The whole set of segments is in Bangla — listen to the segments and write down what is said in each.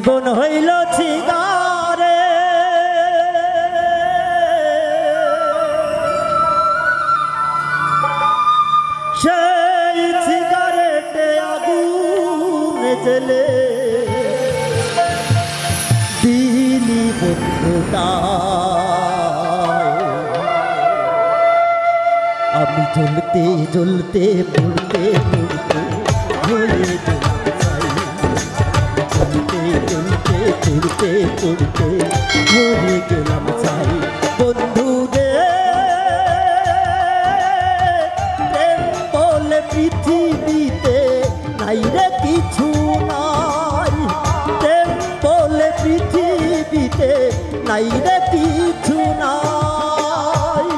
জীবন হইল ছিগারে সেই ছিগারেটে আগুন জ্বেলে দিলি বন্ধুতায় আমি জ্বলতে জ্বলতে পড়তে পড়তে হয়ে পড়তে পড়তে মরে গেলাম চাই বন্ধু রে প্রেম বলে পৃথিবীতে নাই রে কিছু নাই প্রেম বলে পৃথিবীতে নাই রে কিছু নাই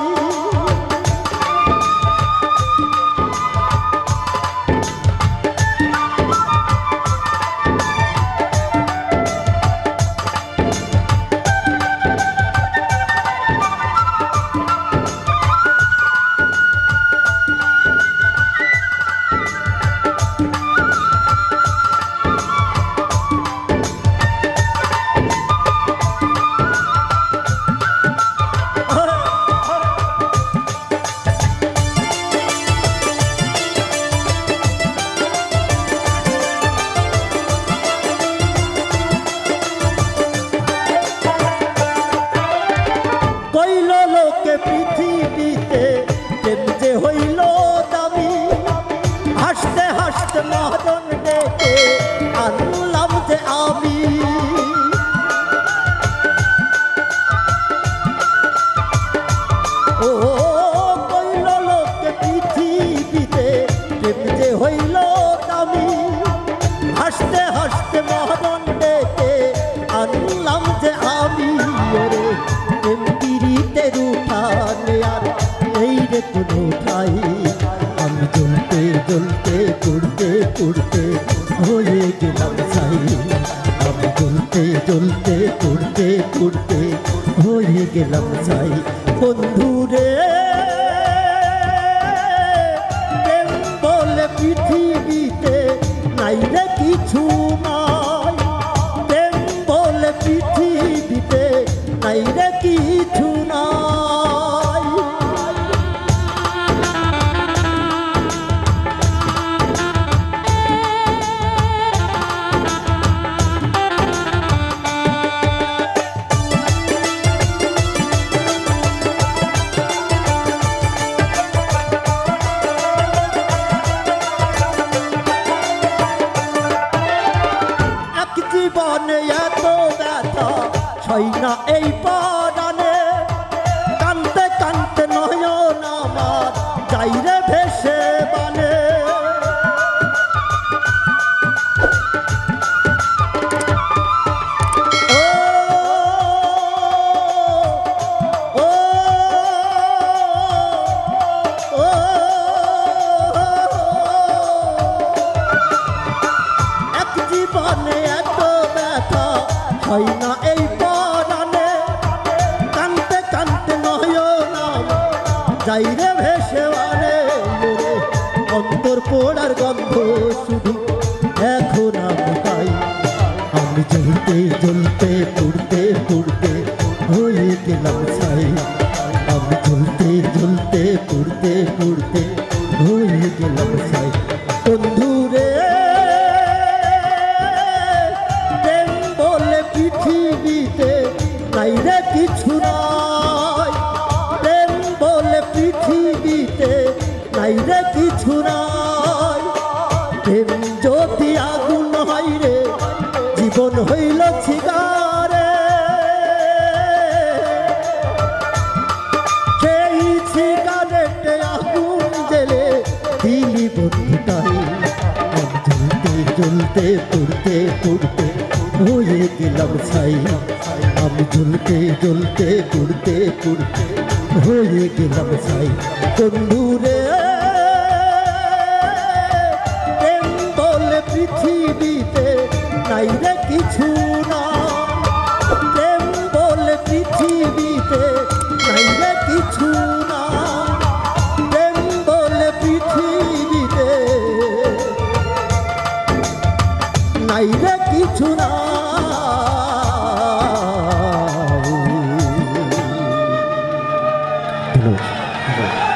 পৃথিবীতে প্রেম যে হইল দামি হাসতে হাসতে মহাজন ডেকে আনলাম যে আমি ও কইল লোকে পৃথিবীতে প্রেম যে হইল দামি হাসতে হাসতে মহাজন ডেকে আনলাম যে আমি ওরে প্রেম পিরিতের উঠানে আর এই রে কোনো ঠাই আমি জ্বলতে জ্বলতে পড়তে পড়তে হয়ে গেলাম ছাই আমি জ্বলতে জ্বলতে পড়তে পড়তে হয়ে গেলাম ছাই বন্ধু রে প্রেম বলে পৃথিবীতে নাই রে কিছু নাই প্রেম বলে পৃথিবীতে নাই রে কিছু নাই এক জীবনে এত ব্যথা ছয় না এই পরানে কানতে কানতে নয়ন আমার যাই রে ভেসে বানে এক জীবনে এত ব্যথা হয় না এই পরানে কানতে কানতে নয়ন যাই রে ভেসে বানে অন্তর পোড়ার গন্ধ শুধু এখন আমি পাই আমি জ্বলতে জ্বলতে পড়তে পড়তে হয়ে গেলাম ছাই আমি জ্বলতে জ্বলতে পড়তে পড়তে হয়ে গেলাম ছাই বন্ধু রে প্রেম বলে পৃথিবীতে নাই রে কিছু নাই প্রেম বলে পৃথিবীতে নাই রে কিছু নাই প্রেম যদি আগুন হয় রে জীবন হইল ছিগারে সেই ছিগারেটে আগুন জ্বেলে দিলি বন্ধুটাই আমি জ্বলতে জ্বলতে পড়তে পড়তে হয়ে গেলাম ছাই আমি জ্বলতে জ্বলতে পড়তে পড়তে হয়ে গেলাম ছাই বন্ধু রে প্রেম বলে পৃথিবীতে নাই রে কিছু না প্রেম বলে পৃথিবীতে নাই রে কিছু না প্রেম বলে পৃথিবীতে নাই রে কিছু না। ধন্যবাদ।